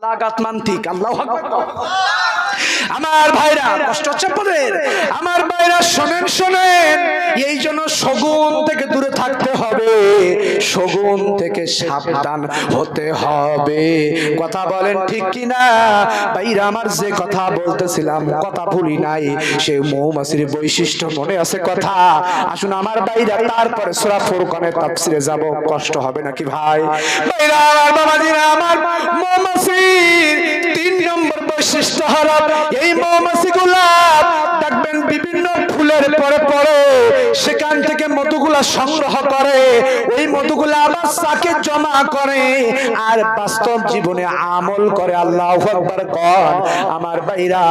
লাগাত মান্তিক। আল্লাহু আকবার। আমার ভাইরা কষ্ট হচ্ছে আপনাদের? আমার ভাইরা শোনেন শোনেন, এই জন্য শগুন থেকে দূরে থাকতে হবে, শগুন থেকে সাবধান হতে হবে। কথা বলেন ঠিক কিনা? ভাইরা আমার যে কথা বলতেছিলাম, কথা ভুলি নাই, সে মৌমাছির বৈশিষ্ট্য মনে আছে কথা? আসুন আমার ভাইরা তারপরে সূরা ফুরকানের তাফসিরে যাব। কষ্ট হবে নাকি ভাই? ভাইরা আমার বাবাজিরা আমার, মৌমাছির 3 নম্বর বৈশিষ্ট্য হলো এই মৌমাছিগুলা দেখবেন বিভিন্ন ফুলের পরে পরে সেখান থেকে মধুগুলা সংগ্রহ করে, ওই মধুগুলা আবার চাকে জমা করে আর বাস্তব জীবনে আমল করে। আল্লাহু আকবার কর। আমার ভাইরা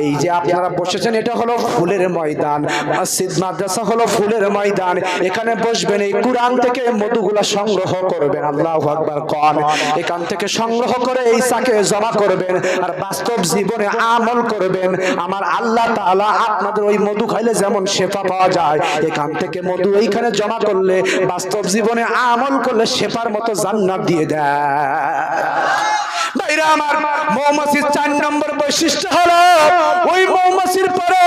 এই যে আপনারা বসেছেন, এটা হলো ফুলের ময়দান। মসজিদ মাদ্রাসা হলো ফুলের ময়দান। এখানে বসবেন, এই কোরআন থেকে মধুগুলা সংগ্রহ করবেন। আল্লাহু আকবার কর। এখান থেকে সংগ্রহ করে এই চাকে জমা করবেন আর বাস্তব জীবনে আমল করবেন। আমার আল্লাহ তাআলা আপনাদের ওই মধু খাইলে যেমন শেফা পাওয়া যায়, এখান থেকে মধু এইখানে জমা করলে বাস্তব জীবনে আমল করলে শেফার মতো জান্নাত দিয়ে দেয়। ভাইরা আমার, মৌমাছির 4 নম্বর বৈশিষ্ট্য হলো ওই মৌমাছির পরে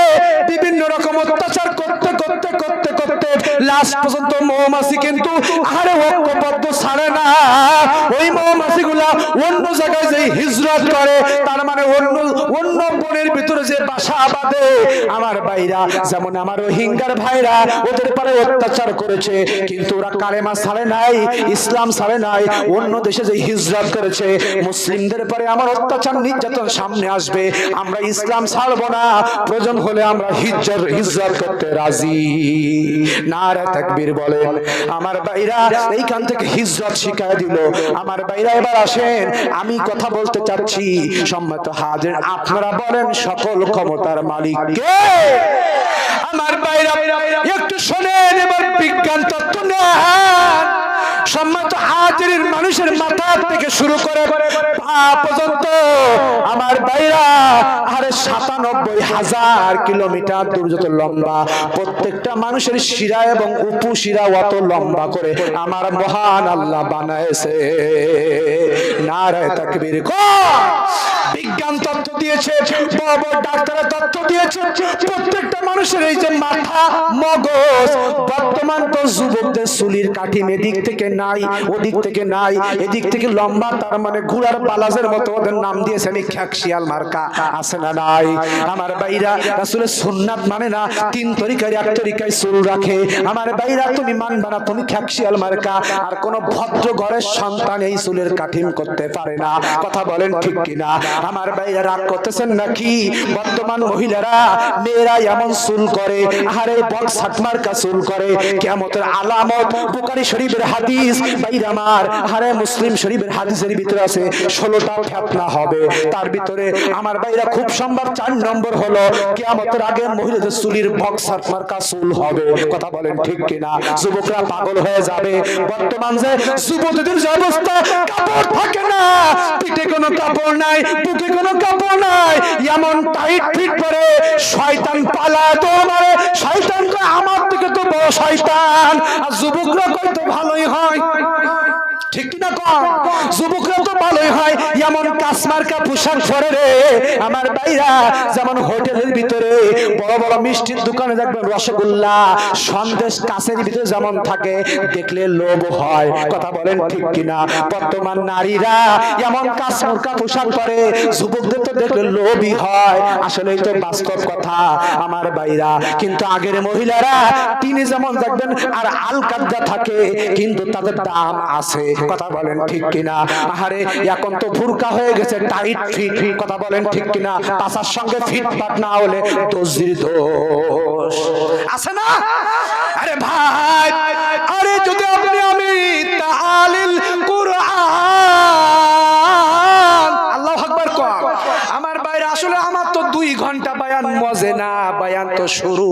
বিভিন্ন রকম অত্যাচার করতে করতে করতে করতে লাস্ট পর্যন্ত মৌমাছি কিন্তু আরে ঐক্যবদ্ধ ছাড়ে না। ওই মৌমাছিগুলা অন্য জায়গায় যে হিজরত করে, তার মানে অন্য বনের ভিতরে যে বাসা বাঁধে। আমার ভাইরা যেমন আমার রোহিঙ্গার ভাইরা, ওদের পরে অত্যাচার করেছে কিন্তু ওরা কালেমা ছাড়ে নাই, ইসলাম ছাড়ে নাই, অন্য দেশে যে হিজরত করেছে। মুসলিমদের পরে আমার অত্যাচার নির্যাতন সামনে আসবে, আমরা ইসলাম ছাড়বো না, প্রয়োজন হলে আমরা হিজরত করতে রাজি। নারে তাকবীর বলেন। আমার ভাইরা এইখান থেকে হিজরত শিখায় দিল। আমার ভাইরা এবার আসেন, আমি কথা বলতে চাচ্ছি। সম্মানিত হাজির, আপনারা বলেন সকল ক্ষমতার মালিক কে? আমার ভাইরা একটু শোনেন, এবার বিজ্ঞান তত্ত্ব নেন। সম্মানিত হাজির, মানুষের মাথা থেকে শুরু করে পা পর্যন্ত আমার ভাইরা আরে ৯৭,০০০ কিলোমিটার দূর যত লম্বা, প্রত্যেকটা মানুষের শিরা এবং উপশিরা অত লম্বা করে আমার মহান আল্লাহ বানাইছে। নারে তাকবীর। বিজ্ঞান তত্ত্ব দিয়েছে, বড় বড় ডাক্তারের তত্ত্ব দিয়েছে, প্রত্যেকটা মানুষের এই যে মাথা মগজ। বর্তমান তো যুবকদের চুলির কাঠিম এদিক থেকে নাই, ওদিক থেকে নাই, এদিক থেকে লম্বা, তার মানে ঘোড়ার পালাজের মতো ওদের নাম দিয়েছে আমি খ্যাকশিয়াল মার্কা। আছে না নাই? আমার ভাইরা রাসূলের সুন্নাত মানে না, 3 তরিকায় 1 তরিকায় চুল রাখে। আমার ভাইরা তুমি মানবা না, তুমি খ্যাকশিয়াল মার্কা। আর কোন ভদ্র ঘরের সন্তান এই চুলের কাঠিম করতে পারে না। কথা বলেন ঠিক কিনা? আমার ভাইরা রাগ করতেছেন নাকি? বর্তমান মহিলারা মেয়েরা এমন চুল করে, আরে বক্স হাটমার্কা চুল করে, কিয়ামতের আলামত। বুখারী শরীফের হাদিস ভাইরা আমার, আরে মুসলিম শরীফের হাদিসের ভিতরে আছে 16টা ফিতনা হবে। তার ভিতরে আমার ভাইরা খুব সম্ভব 4 নম্বর হলো কিয়ামতের আগে মহিলাদের চুলের বক্স হাটমার্কা চুল হবে। কথা বলেন ঠিক কিনা? যুবকরা পাগল হয়ে যাবে। বর্তমান যে যুবতীদের যে অবস্থা, কাপড় থাকে না, পিঠে কোনো কাপড় নাই, বুকে কোনো কাপড় নাই, এমন টাইট ফিট পরে শয়তান পালা তো মারে। শয়তান কয় আমার থেকে তো বড় শয়তান। আর যুবকরা কয় তো ভালোই হয়, ঠিক কিনা? কম যুবকরা তো ভালোই হয়, এমন কাসমার্কা পোশাক পরে রে। আমার ভাইরা যেমন হোটেলের ভিতরে বড় বড় মিষ্টির দোকানে দেখবেন রসগোল্লা সন্দেশ কাছের ভিতরে যেমন থাকে, দেখলে লোভ হয়। কথা বলেন ঠিক কিনা? বর্তমান নারীরা এমন কাসমার্কা পোশাক পরে, যুবকদের তো দেখলে লোভই হয়। আসলেই তো বাস্তব কথা আমার ভাইরা। কিন্তু আগের মহিলারা তিনি যেমন দেখবেন আর আলকাদ্দা থাকে, কিন্তু তাদের দাম আছে। কথা বলেন ঠিক কিনা? আহারে এখন তো ফুরকা হয়ে গেছে, টাইট ফিট। কথা বলেন ঠিক কিনা? পাছার সঙ্গে ফিট পাট না হলে দোষীর দোষ আছে না? আরে ভাই, আরে যদি আপনি আমি তাআলিল কুরআন, আল্লাহু আকবার কর। আমার বাইরে আসলে আমার তো 2 ঘন্টা বয়ান মজে না, বয়ান তো শুরু।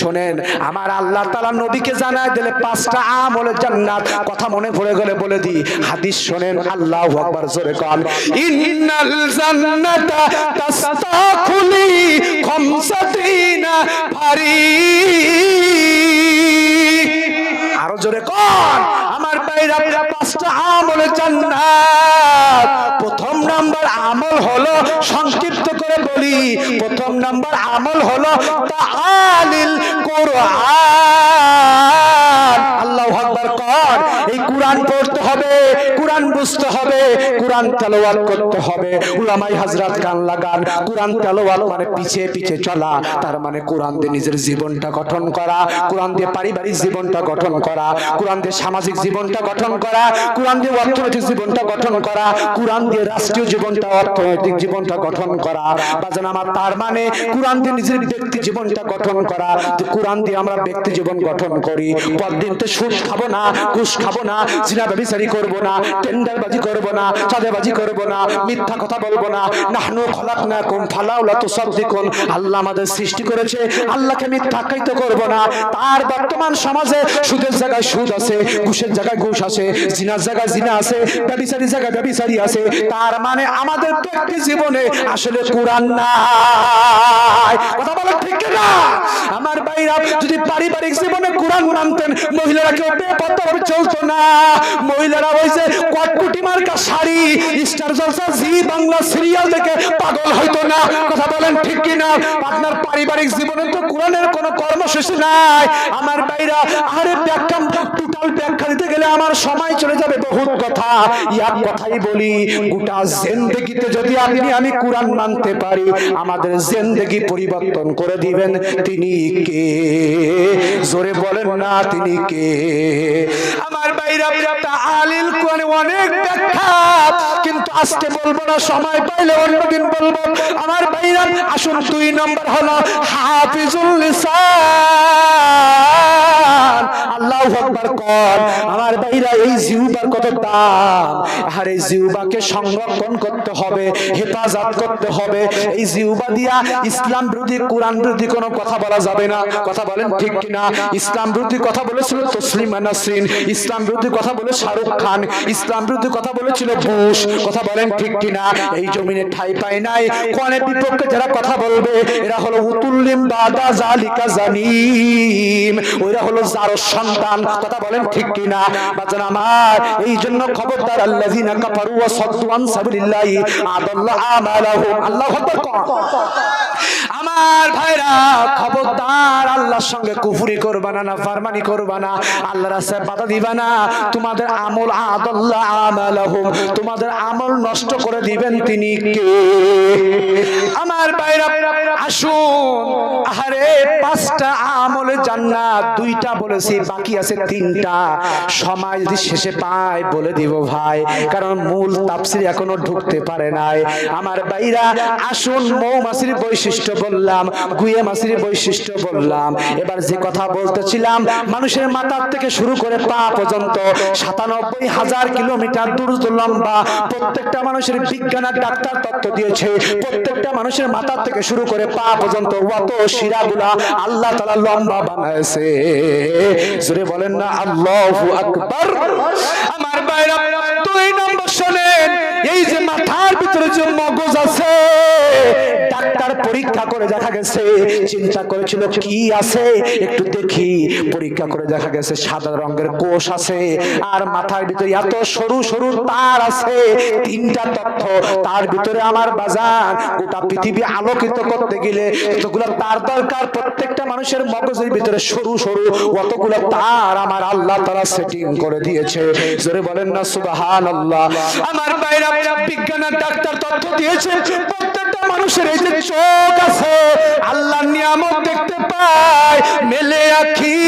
শোনেন, আমার আল্লাহ তাআলা নবীকে জানায় দিলে 5টা আমলে জান্নাত। কথা মনে পড়ে গেলে বলে দি, হাদিস শোনেন। আল্লাহু আকবার জোরে কর। ইন্নাল জান্নাতা তাস্তাখুলি খামসাতিনা ফারি। আরো জোরে কর। আমার ভাইরা পাঁচটা আমলে জান্নাত। প্রথম নাম্বার আমল হলো, সংক্ষিপ্ত করে বলি, প্রথম নাম্বার আমল হলো তাআলিল কোরআন। আল্লাহু আকবার কর। এই কোরআন পড়তে হবে, কোরআন বুঝতে হবে, কোরআন তেলাওয়াত করতে হবে। উলামাই হযরত গান লাগান, কোরআন তেলাওয়াত মানে পিছে পিছে চলা, তার মানে কোরআন দিয়ে নিজের জীবনটা গঠন করা, কোরআন দিয়ে পারিবারিক জীবনটা গঠন করা, কোরআন দিয়ে সামাজিক জীবনটা গঠন করা, কোরআন দিয়ে অর্থনৈতিক জীবনটা গঠন করা, কোরআন দিয়ে রাষ্ট্রীয় জীবনটা, অর্থনৈতিক জীবনটা গঠন করা। বাজান আমার, তার মানে কোরআন দিয়ে নিজের ব্যক্তি জীবনটা গঠন করা। কোরআন দিয়ে আমরা ব্যক্তি জীবন গঠন করি। পরদিন তো সুদ খাবো না, ঘুষ খাবো না, জিনা ব্যভিচারী করবো না, টেন্ডারবাজি করবো না, চাঁদাবাজি করবো না, মিথ্যা কথা বলবো না। নাহনু খলাকনাকুম ফালাউলা তুসাদ্দিকুন। আল্লাহ আমাদের সৃষ্টি করেছে, আল্লাহকে মিথ্যা আখ্যায়িত করবো না। তার বর্তমান সমাজে সুদের জায়গায় সুদ আছে, ঘুষের জায়গায় ঘুষ আছে, জিনার জায়গায় জিনা আছে, ব্যভিচারী জায়গায় ব্যভিচারী আছে। তার মানে আমাদের ব্যক্তি জীবনে আসলে কোরআন নাই। কথা বলো ঠিক না? আমার ভাইরা, যদি পারিবারিক জীবনে কোরআন মানতেন, মহিলারা কেউ বেপরোয়া চলতো না। মহিলারা ওই যে কটকুটি মার্কা শাড়ি, স্টার জলসা, জি বাংলা সিরিয়াল দেখে পাগল হইতো না। কথা বলেন ঠিক কি না? আপনার পারিবারিক জীবনে তো কোরআনের কোনো কর্মসূচি নাই। আমার ভাইরা, আরে ব্যাখ্যা, টোটাল ব্যাখ্যা দিতে গেলে আমার সময় চলে যাবে বহুত কথা। এক কথাই বলি, গোটা জিন্দেগিতে যদি আপনি আমি কোরআন মানতে পারি, আমাদের জিন্দেগি পরিবর্তন করে দিবেন তিনি কে? জোরে বলেন না, তিনি কে? আমার ভাইরা, তাআলিল কোরআনে অনেক ব্যাখ্যা, কিন্তু আজকে বলবো না, সময় পাইলে অন্যদিন বলবো। আমার ভাইরা আসুন, 2 নম্বর হলো হাফিজুল লিসান। আল্লাহু আকবার কর। আমার ভাইরা, এই জিহ্বার কত দাম। আর এই জিহ্বাকে সংরক্ষণ করতে হবে, হেফাজত করতে হবে। এই জিহ্বা দিয়া ইসলাম বিরোধী, কোরআন বিরোধী কোনো কথা বলা যাবে না। কথা বলেন ঠিক কিনা? ইসলাম বিরোধী কথা বলেছিল তসলিমা নাসরিন, ইসলাম বিরোধী কথা বলে শাহরুখ খান, ইসলাম বিরোধী কথা বলেছিল বুশ। কথা বলেন ঠিক কিনা? এই জমিনে ঠাই পায় নাই। কোরআনের বিপক্ষে যারা কথা বলবে, এরা হলো উতুল্লিম বাদা জালিকা জানিম, ওরা হলো জারস সন্তান। কথা বলেন ঠিক কিনা? বাজান আমার, এই জন্য খবরদার, আল্লাযিনা কাফারু ওয়া সাদ্দু আন সাবিলিল্লাহি আদাল্লা আমালাহুম। আল্লাহু আকবার। আমার ভাইরা, খবরদার, আল্লাহর সঙ্গে কুফরি করবা না, নাফরমানি করবা না, আল্লাহর রাস্তায় বাধা দিবা না। তোমাদের আমল আদাল্লা আমালাহুম, তোমাদের আমল নষ্ট করে দিবেন তিনি কে? আমার ভাইরা আসুন, আরে 5টা আমলে জান্নাত, 2টা বলেছি, বাকি আছে 3টা। সময় যদি শেষে পাই বলে দিব ভাই, কারণ মূল তাফসীর এখনো ঢুকতে পারে নাই। আমার ভাইরা আসুন, মৌমাছির বৈশিষ্ট্য বললাম, গুয়ে মাছির বৈশিষ্ট্য বললাম। এবার যে কথা বলতেছিলাম, মানুষের মাথার থেকে শুরু করে পা পর্যন্ত 97,000 কিলোমিটার দূর লম্বা। প্রত্যেকটা মানুষের বিজ্ঞান আর ডাক্তার তত্ত্ব দিয়েছে, প্রত্যেকটা মানুষের মাথার থেকে শুরু করে পা পর্যন্ত অত শিরাগুলা আল্লাহ তাআলা লম্বা বানাইছে। জোরে বলেন না আল্লাহু আকবার। আমার ভাইরা, 2 নম্বর শুনেন, এই যে মাথার ভিতরে যে মগজ আছে, ডাক্তার পরীক্ষা করে দেখা গেছে, চিন্তা করেছিল কি আছে একটু দেখি, পরীক্ষা করে দেখা গেছে সাদা রঙের কোষ আছে, আর মাথার ভিতরে এত সরু সরু তার আছে। 3টা তথ্য তার ভিতরে। আমার বাজার, গোটা পৃথিবী আলোকিত করতে গেলে এতগুলো তার দরকার। প্রত্যেকটা মানুষের মগজের ভিতরে সরু সরু অতগুলো তার আমার আল্লাহ তাআলা সেটিং করে দিয়েছে। জোরে বলেন না সুবহানাল্লাহ। আমার ভাইরা, বিজ্ঞানের ডাক্তার তথ্য দিয়েছে, প্রত্যেকটা মানুষের এই যে চোখ আছে, আল্লাহর নিয়ামত দেখতে পায়, মেলে আখি,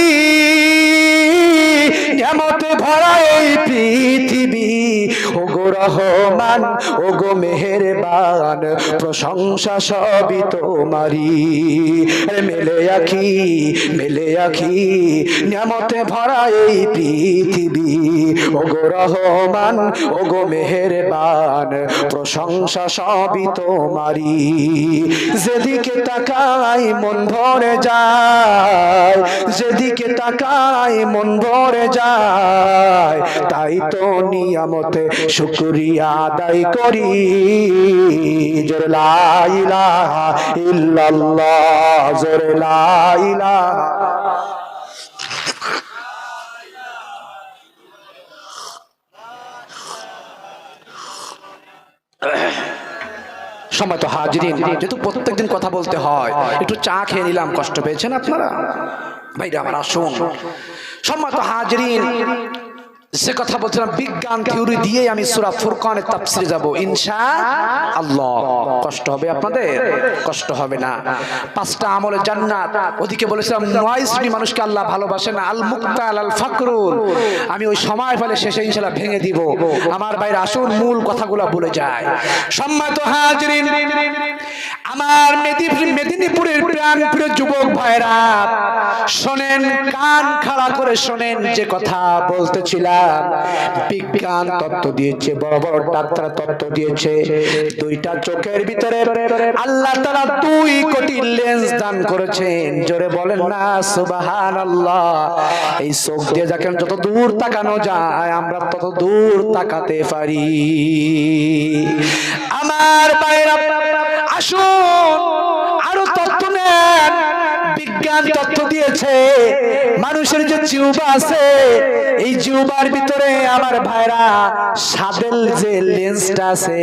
নিয়ামতে ভরা এই পৃথিবী। ওগো রহমান, ওগো মেহেরবান, প্রশংসা সবই তোমারই। মেলে আখি, মেলে আখি, নিয়ামতে ভরা এই পৃথিবী। ওগো রহমান, ওগো মেহেরবান, প্রশংসা সবই তোমারই। যেদিকে তাকাই মন ভরে যায়, যেদিকে তাকাই মন ভরে যায়, তাই তো নিয়ামতে শুকরিয়া আদায় করি। জোরে লা ইলাহা ইল্লাল্লাহ, জোরে লা ইলাহা। সম্মানিত হাজিরিন, যেহেতু প্রত্যেকদিন কথা বলতে হয়, একটু চা খেয়ে নিলাম। কষ্ট পেয়েছেন আপনারা? ভাইরা আমার আসুন। সম্মানিত হাজিরিন, যে কথা বলছিলাম, বিজ্ঞান থিওরি দিয়ে আমি সূরা ফুরকানের তাফসীরে যাব ইনশাআল্লাহ। কষ্ট হবে আপনাদের? কষ্ট হবে না। 5টা আমলে জান্নাত, ওদিকে বলেছিলাম 9 শ্রেণী মানুষকে আল্লাহ ভালোবাসে না, আল মুক্তাল আল ফাকরুল। আমি ওই সময় ফলে শেষে ইনশাআল্লাহ ভেঙে দিব। আমার ভাইরা আসুন, মূল কথাগুলো বলে যায়। সম্মানিত হাজিরিন, আমার মেদিনীপুরের প্রাণ প্রিয় যুবক ভাইরা শোনেন, কান খাড়া করে শোনেন। যে কথা বলতেছিলাম, বিজ্ঞান তত্ত্ব দিয়েছে, বড় বড় ডাক্তার তত্ত্ব দিয়েছে, 2টা চোখের ভিতরে আল্লাহ তাআলা 2 কোটি লেন্স দান করেছেন। জোরে বলেন না সুবহানাল্লাহ। এই চোখ দিয়ে যখন যত দূর তাকানো যায়, আমরা তত দূর তাকাতে পারি। আমার ভাইরা আসুন, আরো তত্ত্ব নেন। বিজ্ঞান তথ্য দিয়েছে মানুষের যে জিহ্বা আছে, এই জিহ্বার ভিতরে আমার ভাইরা সাদেল যে লেন্সটা আছে।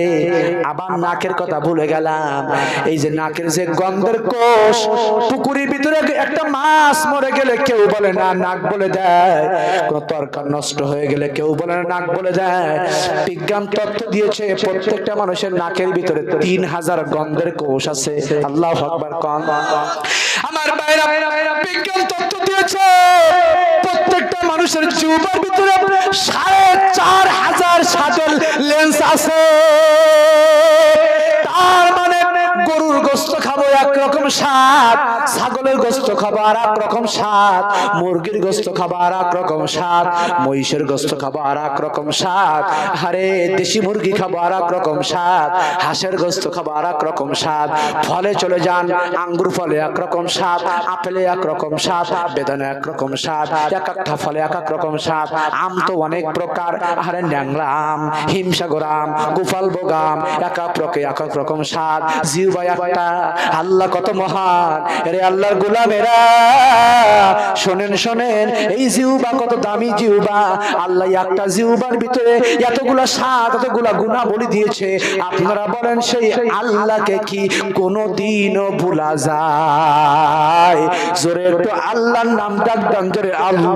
আবার নাকের কথা ভুলে গেলাম, এই যে নাকের যে গন্ধের কোষ, পুকুরের ভিতরে একটা মাছ মরে গেলে কেউ বলে না নাক বলে দেয়, কোন তরকারি নষ্ট হয়ে গেলে কেউ বলে না নাক বলে দেয়। বিজ্ঞান তথ্য দিয়েছে প্রত্যেকটা মানুষের নাকের ভিতরে 3000 গন্ধের কোষ আছে। আল্লাহু আকবার কোন। আমার ভাইরা বিজ্ঞান তত্ত্ব দিয়েছে প্রত্যেকটা মানুষের জিহ্বার ভিতরে 4500 সাদেল লেন্স আছে। তার মানে গরুর গোশত খাবো একরকম স্বাদ, ছাগলের গোশত খাবো আর এক রকম স্বাদ, মুরগির গোশত খাবো আর এক রকম স্বাদ, মহিষের গোশত খাবো আর এক রকম স্বাদ, আরে দেশি মুরগি খাবো আর এক রকম স্বাদ, হাঁসের গোশত খাবো আর এক রকম স্বাদ। ফলে চলে যান, আঙ্গুর ফলে এক রকম স্বাদ, আপেলে এক রকম স্বাদ, বেদানা এক রকম স্বাদ, এক একটা ফলে এক এক রকম স্বাদ। আম তো অনেক প্রকার, আরে ন্যাংরা আম, হিমসাগর আম, গোপালভোগ আম, এক এক রকম স্বাদ। জিহ্বা একটা, আল্লাহ কত মহান। আরে আল্লাহর গোলামেরা শোনেন শোনেন, এই জিহ্বা কত দামি জিহ্বা। আল্লাহ একটা জিহ্বার ভিতরে এতগুলা স্বাদ, এতগুলা গুণাবলী দিয়েছে। আপনারা বলেন সেই আল্লাহকে কি কোনদিনও ভোলা যায়? জোরে একটু আল্লাহর নাম ডাকবেন, জোরে আল্লাহ।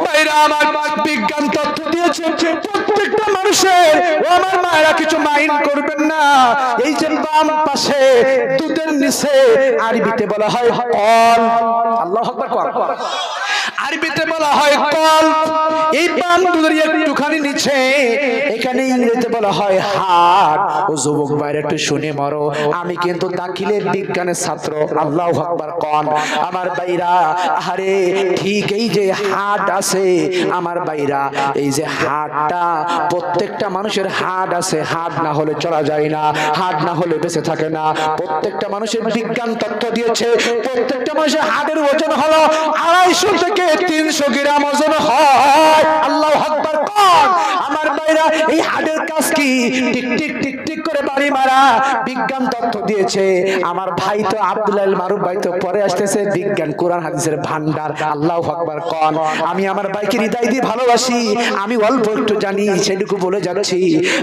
ভাইরা আমার, বিজ্ঞান তথ্য দিয়েছে প্রত্যেকটা মানুষের, ও আমার মায়েরা কিছু মাইন্ড করবেন না, এই যে বাম পাশে দুধের নিচে আরবিতে বলা হয় কল। আল্লাহু আকবার কল। আরবিতে বলা হয় কল। এই বাম দুধের একটুখানি নিচে, এখানে ইংরেজিতে বলা হয় হার্ট। ও যুবক ভাইরা একটু শুনে মরো, আমি কিন্তু দাখিলের বিজ্ঞানের ছাত্র। আল্লাহু আকবার কন। আমার ভাইরা, আরে ঠিক এই যে হার্ট আছে আমার ভাইরা, এই যে হার্টটা প্রত্যেকটা মানুষের হার্ট আছে, হার্ট না হলে চলা যায় না, হার্ট না হলে বেঁচে থাকে না। প্রত্যেকটা মানুষের বিজ্ঞান তথ্য দিয়েছে প্রত্যেকটা মানুষের হার্টের ওজন হলো 250 থেকে 300 গ্রাম ওজন হয়। আল্লাহু আকবার কোন। আমার ভাইরা, এই হার্টের কাজ কি? টিক টিক টিক টিক করে বাড়ি মারা। বিজ্ঞান তথ্য দিয়েছে। আমার ভাই তো আব্দুল্লাহ মারুফ ভাই তো পরে আসতেছে, বিজ্ঞান কোরআন হাদিসের ভান্ডার। আল্লাহু আকবার কোন। আমি আমার ভাইকে হৃদয় দিয়ে ভালোবাসি, আমি অল্প একটু জানি সেটুকু বলে যাচ্ছি।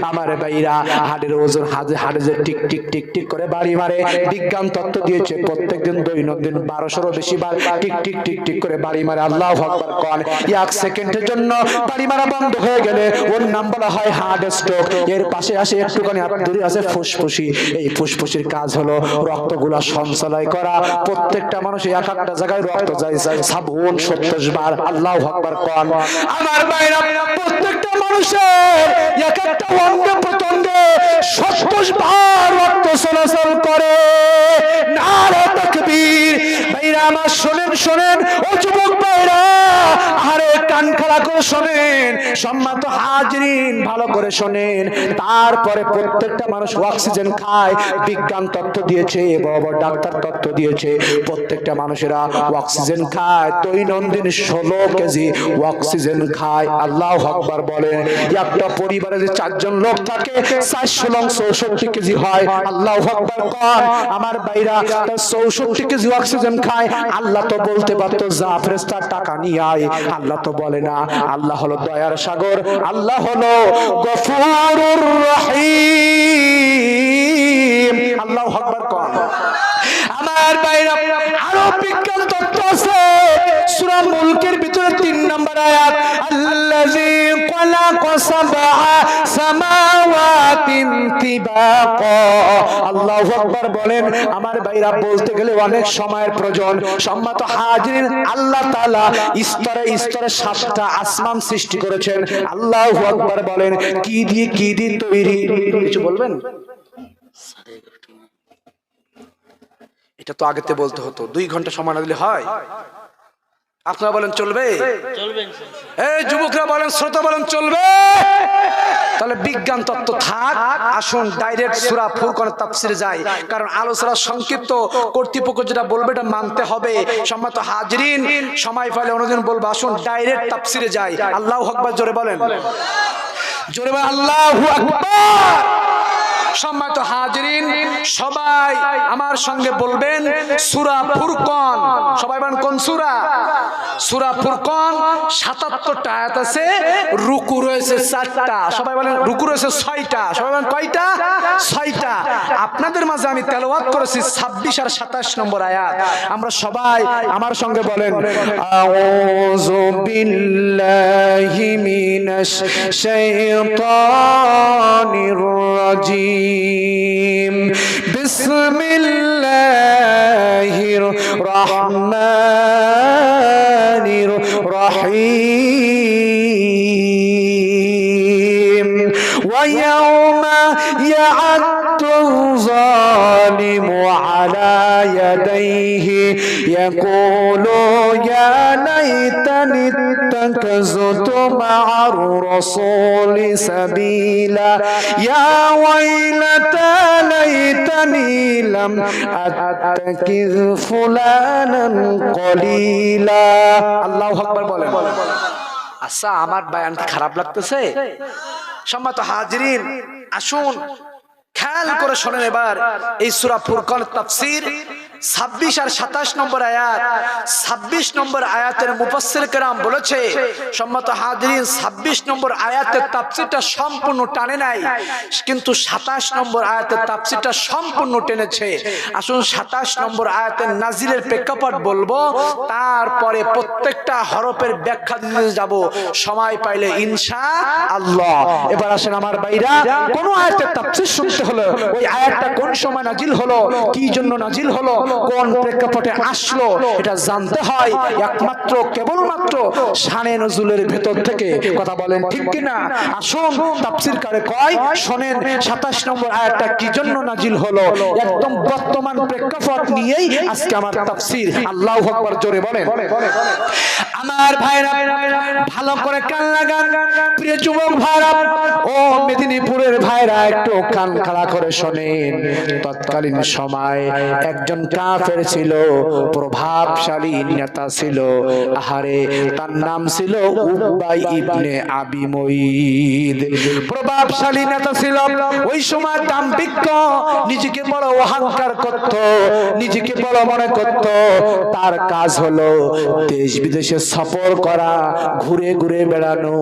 আমার ভাইরা, হাড়ের ওজন, হাড়ে যে টিক টিক টিক টিক করে বাড়ি মারে। বিজ্ঞান তথ্য দিয়েছে প্রত্যেকদিন দৈনন্দিন 1200 বেশি বার টিক টিক টিক টিক করে বাড়ি মারে। আল্লাহু আকবার কোন। 1 সেকেন্ডের জন্য বাড়ি মারা বন্ধ হয়ে গেলে ওর নাম বলা হয় হার্ট স্ট্রোক। এর পাশে আসে একটুখানি দূরে আছে ফুসফুসি। এই ফুসফুসির কাজ হলো রক্তগুলা সঞ্চালন করা। প্রত্যেকটা মানুষের এক একটা জায়গায় রক্ত যায় 57 বার। আল্লাহু আকবার কোন। আমার ভাইরা, প্রত্যেকটা মানুষের এক একটা অঙ্গে প্রত্যঙ্গে 70 বার রক্ত চলাচল করে। নারে তাকবীর। ভাইরা আমার শোনেন শোনেন, ও যুবক ভাইরা, আরে কান খাড়া করে শোনেন, সম্মানিত হাজিরিন ভালো করে শোনেন। তারপরে প্রত্যেকটা মানুষ অক্সিজেন খায়। বিজ্ঞান তথ্য দিয়েছে, বড় বড় ডাক্তার তথ্য দিয়েছে প্রত্যেকটা মানুষেরা অক্সিজেন খায়। দৈনন্দিন 16 কেজি অক্সিজেন খায়। আল্লাহু আকবার বলেন। একটা পরিবারে যে 4 জন লোক থাকে, 400 লং 64 কেজি হয়। আল্লাহু আকবার কোন। আমার ভাইরা, 64 কেজি অক্সিজেন খায়। আল্লাহ তো বলতে পারতো যা ফেরেশতা টাকা নিয়ে আয়, আল্লাহ তো বলে না। আল্লাহ হলো দয়ার সাগর, আল্লাহ হলো গফুরুর রহিম। আল্লাহু আকবার কোন। আমার ভাইরা আরো বিজ্ঞান তত্ত্ব আছে। সূরা মুলকের ভিতরে 3 নম্বর আয়াত, আল্লাযী খালাকা সাবআ সামাওয়াতিন তিবাকা। আল্লাহু আকবার বলেন। আমার ভাইরা বলতে গেলে অনেক সময়ের প্রয়োজন। সম্মানিত হাজিরিন, আল্লাহ তাআলা স্তরে স্তরে 7টা আসমান সৃষ্টি করেছেন। আল্লাহু আকবার বলেন। কি দিয়ে তৈরি? কিছু বলবেন? এটা তো আগেতে বলতে হতো, 2 ঘন্টা সময় না দিলে হয়? আপনারা বলেন চলবে? এই যুবকরা বলেন, শ্রোতা বলেন চলবে? তাহলে বিজ্ঞান তত্ত্ব থাক, আসুন ডাইরেক্ট সূরা ফুরকানের তাফসিরে যাই। কারণ আলোচনা সংক্ষিপ্ত, কর্তৃপক্ষ যেটা বলবে এটা মানতে হবে। সম্মানিত হাজিরিন, সময় পাইলে অন্যদিন বলবো, আসুন ডাইরেক্ট তাফসিরে যাই। আল্লাহু আকবার জোরে বলেন, জোরে বলেন আল্লাহু আকবার। সম্মানিত হাজিরিন, সবাই আমার সঙ্গে বলবেন সূরা ফুরকান। সবাই বলেন কোন সূরা? সূরা ফুরকান। 77টা আয়াত আছে, রুকু রয়েছে 4টা। সবাই বলেন রুকু রয়েছে 6টা। সবাই বলেন কয়টা? 6টা। আপনাদের মাঝে আমি তেলাওয়াত করেছি 26 আর 27 নম্বর আয়াত। আমরা সবাই আমার সঙ্গে বলেন, আউযু বিল্লাহি মিনাশ শাইতানির রাজিম। বিসমিল্লাহির রহমানির রহিম। ওয়া ইয়াওমা ইয়া'আদ্দু যালিমু আলা ইয়াদাইহি ইয়াকুলু ইয়া লাইতানি ইত্তাখাযতু মা'আর রাসূলি সাবিলা ইয়া ওয়াইলাতা লাইতানি লাম আত্তাকিয ফুলানান কলিলা। আল্লাহু আকবার বলেন। আচ্ছা, আমার বয়ান কি খারাপ লাগতেছে? সম্মানিত হাজিরিন, আসুন খেয়াল করে শোনেন এবার এই সূরা ফুরকানের তাফসীর 26 আর 27 নম্বর আয়াত। 26 নম্বর আয়াতের মুফাসসির কেরাম বলেছে, সম্মানিত হাজিরিন, 26 নম্বর আয়াতের তাফসীরটা সম্পূর্ণ টানে নাই, কিন্তু 27 নম্বর আয়াতের তাফসীরটা সম্পূর্ণ টেনেছে। আসুন 27 নম্বর আয়াতের নাজিলের প্রেক্ষাপট বলবো, তারপরে প্রত্যেকটা হরফের ব্যাখ্যা দিতে যাব সময় পাইলে ইনশাআল্লাহ। এবার আসেন আমার ভাইরা, কোন আয়াতের তাফসীর শুনতে হলো, ওই আয়াতটা কোন সময় নাজিল হলো, কি জন্য নাজিল হলো, কোন প্রেক্ষাপটে আসলো, এটা জানতে হয় একমাত্র কেবলমাত্র শানে নজুলের ভেতর থেকে। কথা বলেন ঠিক কিনা? আসুন তাফসীরকারে কয়, শুনেন 27 নম্বর আয়াতটা কি জন্য নাজিল হলো, একদম বর্তমান প্রেক্ষাপট নিয়েই আজকে আমার তাফসীর। আল্লাহু আকবার জোরে বলেন। আমার ভাইরা ভালো করে কান লাগান, প্রিয় যুবক ভাইরা ও মেদিনীপুরের ভাইরা একটু কান খাড়া করে শোনেন। তৎকালীন সময় একজন কাফের ছিল, প্রভাবশালী নেতা ছিল। আহারে, তার নাম ছিল উবাই ইবনে আবি মুঈদ। প্রভাবশালী নেতা ছিল, ওই সময় দাম্ভিক, নিজেকে বড় অহংকার করত, নিজেকে বড় মনে করত। তার কাজ হলো দেশ বিদেশে সফর করা, ঘুরে ঘুরে বেড়ানো,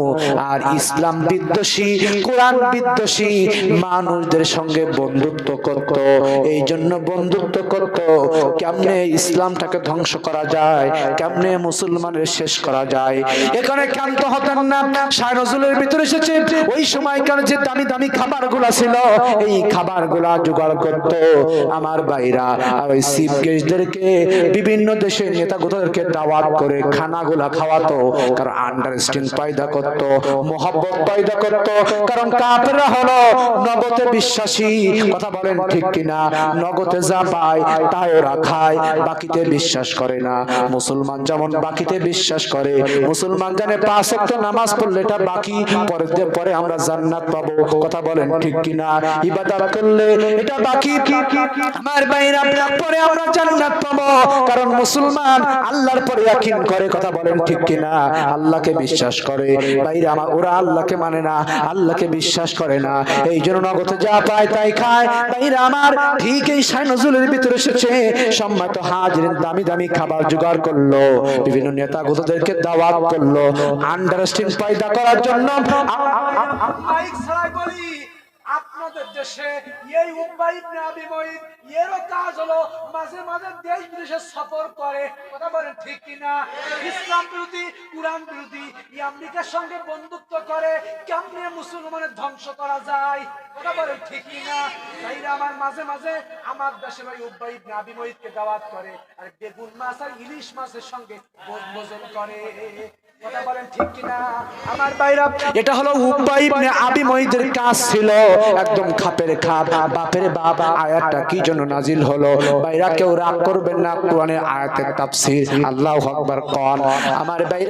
আর ইসলাম বিদ্বেষী, কোরআন বিদ্বেষী মানুষদের সঙ্গে বন্ধুত্ব করত। এই জন্য বন্ধুত্ব করত, কেমনে ইসলামটাকে ধ্বংস করা যায়, কেমনে মুসলমানের শেষ করা যায়। এখানে ক্ষান্ত হতেন না। শাহ নজরুলের ভিতরে এসেছে, ওই সময়কার যে দামি দামি খাবারগুলা ছিল, এই খাবারগুলা জোগাড় করত আমার ভাইরা। আর ওই চিফ গেস্টদেরকে, বিভিন্ন দেশের নেতাগুলোদেরকে দাওয়াত করে খানাগুলা খাওয়াতো, কারণ আন্ডারস্ট্যান্ড পয়দা করত, মোহাব্বত পয়দা করত। কারণ কাফেররা হলো নগদে বিশ্বাসী। কথা বলেন ঠিক কিনা? নগদে যা পায় তাই ওরা খায়, বাকিতে বিশ্বাস করে না। মুসলমান যেমন বাকিতে বিশ্বাস করে, মুসলমান জানে 5 ওয়াক্ত নামাজ পড়লে এটা বাকি, পরে আমরা জান্নাত পাবো। কথা বলেন ঠিক কিনা? ইবাদত করলে এটা বাকি, আমার ভাইরা পরে আমরা জান্নাত পাবো। কারণ মুসলমান আল্লাহর পরে ইয়াকিন করে। কথা বলেন ঠিক কিনা? আল্লাহকে বিশ্বাস করে। ভাইরা আমার, ওরা আল্লাহকে মানে না, আল্লাহকে বিশ্বাস করে না, এই জন্য নগদে যা পায় তাই খায়। ভাইরা আমার, ঠিক এই শাহ নজরুলের ভিতরে এসেছে, সম্মানিত হাজিরিন দামি দামি খাবার জোগাড় করলো, বিভিন্ন নেতাগুলোদেরকে দাওয়াত করলো আন্ডারস্ট্যান্ডিং পয়দা করার জন্য। মাইক ছাড়াই বলি, আপনাদের দেশে এই উবাই ইবনে আবি মুঈত এরও কাজ হলো মাঝে মাঝে দেশ বিদেশে সফর করে, কথা বলেন ঠিক কিনা? ইসলাম বিরোধী, কুরআন বিরোধী, এই আমেরিকার সঙ্গে বন্ধুত্ব করে কেমনে মুসলমানের ধ্বংস করা যায়, কথা বলেন ঠিক কিনা? ভাইরা আমার, মাঝে মাঝে আমার দেশে ভাই উবাই ইবনে আবি মুঈতকে দাওয়াত করে, আর বেগুন মাছ আর ইলিশ মাছের সঙ্গে ভোজন করে, কথা বলেন ঠিক কিনা? আমার ভাইরা, এটা হলো উবাই ইবনে আবি মুঈতের কাজ ছিল, একদম খাপের খাপ, বাপের বাপ। আয়াতটা কি জন্য নাজিল হলো? ভাইরা কেউ রাগ করবেন না, কোরআনের আয়াতের তাফসীর। আল্লাহু আকবার কোন আমার ভাইরা।